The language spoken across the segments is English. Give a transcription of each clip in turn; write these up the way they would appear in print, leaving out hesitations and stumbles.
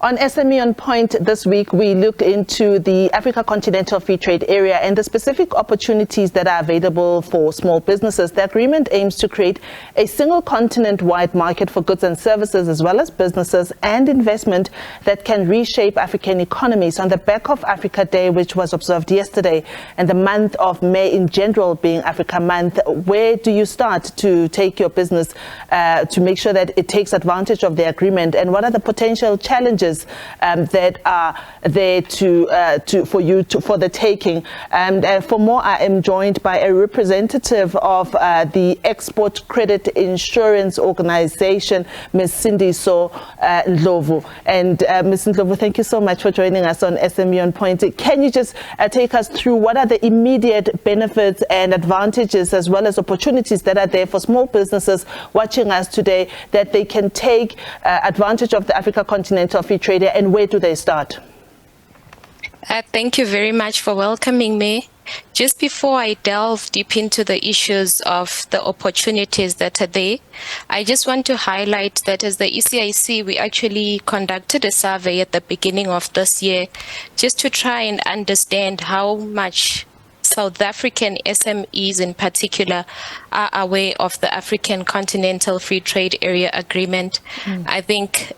On SME OnPoint this week, we look into the Africa Continental Free Trade Area and the specific opportunities that are available for small businesses. The agreement aims to create a single continent-wide market for goods and services, as well as businesses and investment that can reshape African economies. On the back of Africa Day, which was observed yesterday, and the month of May in general being Africa Month, where do you start to take your business to make sure that it takes advantage of the agreement, and what are the potential challenges that are there for the taking? And for more, I am joined by a representative of the Export Credit Insurance Organization, Ms. Sindiso Ndlovu. And Ms. Ndlovu, thank you so much for joining us on SME OnPoint. Can you just take us through what are the immediate benefits and advantages, as well as opportunities that are there for small businesses watching us today, that they can take advantage of the Africa Continental Free Trade, and where do they start? Thank you very much for welcoming me. Just before I delve deep into the issues of the opportunities that are there, I just want to highlight that as the ECIC, we actually conducted a survey at the beginning of this year just to try and understand how much South African SMEs in particular are aware of the African Continental Free Trade Area Agreement. I think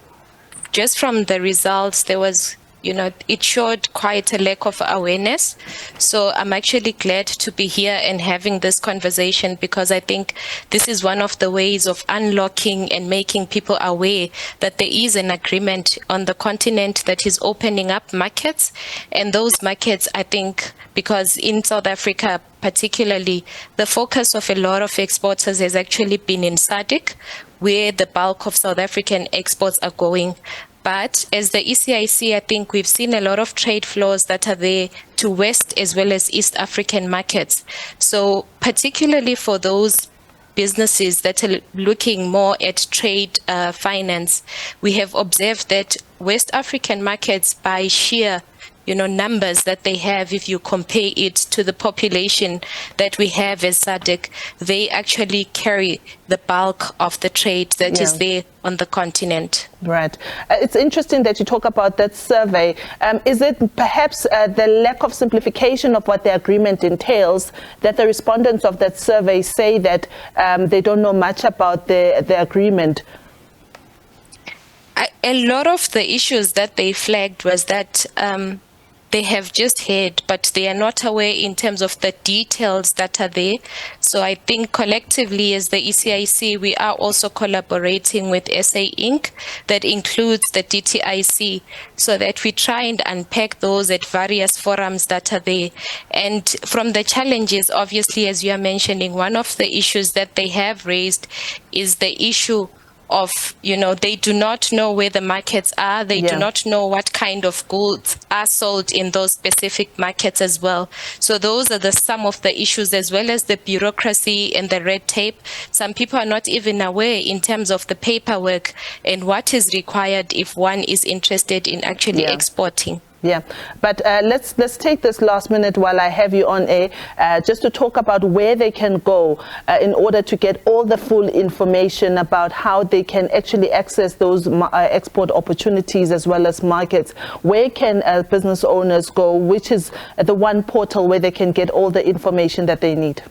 just from the results, there was, it showed quite a lack of awareness. So I'm actually glad to be here and having this conversation, because I think this is one of the ways of unlocking and making people aware that there is an agreement on the continent that is opening up markets. And those markets, I think, because in South Africa, particularly, the focus of a lot of exporters has actually been in SADC, where the bulk of South African exports are going. But as the ECIC, I think we've seen a lot of trade flows that are there to West as well as East African markets. So particularly for those businesses that are looking more at trade finance, we have observed that West African markets, by sheer numbers that they have, if you compare it to the population that we have as SADC, they actually carry the bulk of the trade that is there on the continent. Right. It's interesting that you talk about that survey. Is it perhaps the lack of simplification of what the agreement entails that the respondents of that survey say that they don't know much about the agreement? A lot of the issues that they flagged was that they have just heard, but they are not aware in terms of the details that are there. So I think collectively as the ECIC, we are also collaborating with SA Inc. that includes the DTIC, so that we try and unpack those at various forums that are there. And from the challenges, obviously, as you are mentioning, one of the issues that they have raised is the issue of, they do not know where the markets are. They do not know what kind of goods are sold in those specific markets as well. So those are some of the issues, as well as the bureaucracy and the red tape. Some people are not even aware in terms of the paperwork and what is required if one is interested in actually exporting. Yeah, but let's take this last minute while I have you on air, just to talk about where they can go in order to get all the full information about how they can actually access those export opportunities as well as markets. Where can business owners go? Which is the one portal where they can get all the information that they need?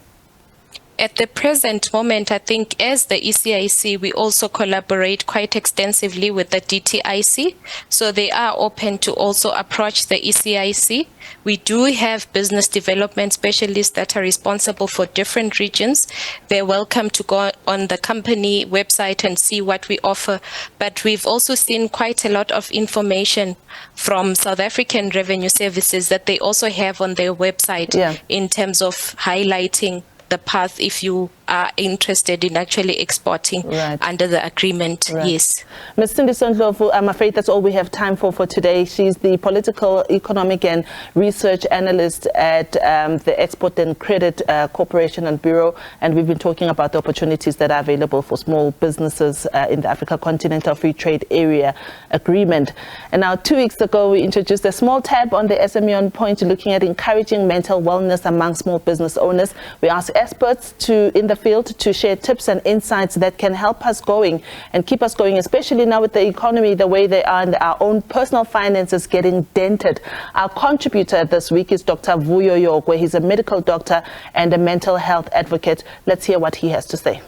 At the present moment, I think as the ECIC, we also collaborate quite extensively with the DTIC. So they are open to also approach the ECIC. We do have business development specialists that are responsible for different regions. They're welcome to go on the company website and see what we offer. But we've also seen quite a lot of information from South African Revenue Services that they also have on their website in terms of highlighting the path if you are interested in actually exporting under the agreement. Yes. Ms. Sindiso Ndlovu, I'm afraid that's all we have time for today. She's the political, economic and research analyst at the Export and Credit Corporation and Bureau, and we've been talking about the opportunities that are available for small businesses in the Africa Continental Free Trade Area Agreement. And now 2 weeks ago, we introduced a small tab on the SME OnPoint looking at encouraging mental wellness among small business owners. We asked experts in the field to share tips and insights that can help us going and keep us going, especially now with the economy the way they are and our own personal finances getting dented. Our contributor this week is Dr. Vuyo Yogwe. He's a medical doctor and a mental health advocate. Let's hear what he has to say.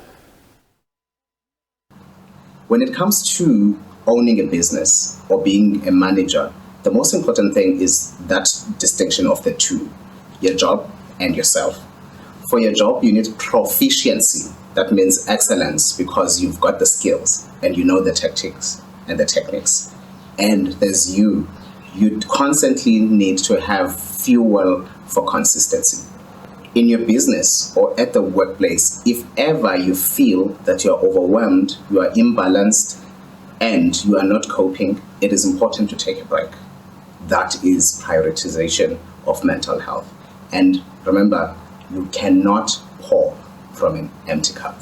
When it comes to owning a business or being a manager, the most important thing is that distinction of the two, your job and yourself. For your job, you need proficiency. That means excellence because you've got the skills and you know the tactics and the techniques. And there's you. You constantly need to have fuel for consistency. In your business or at the workplace, if ever you feel that you're overwhelmed, you are imbalanced, and you are not coping, it is important to take a break. That is prioritization of mental health. And remember, you cannot pour from an empty cup.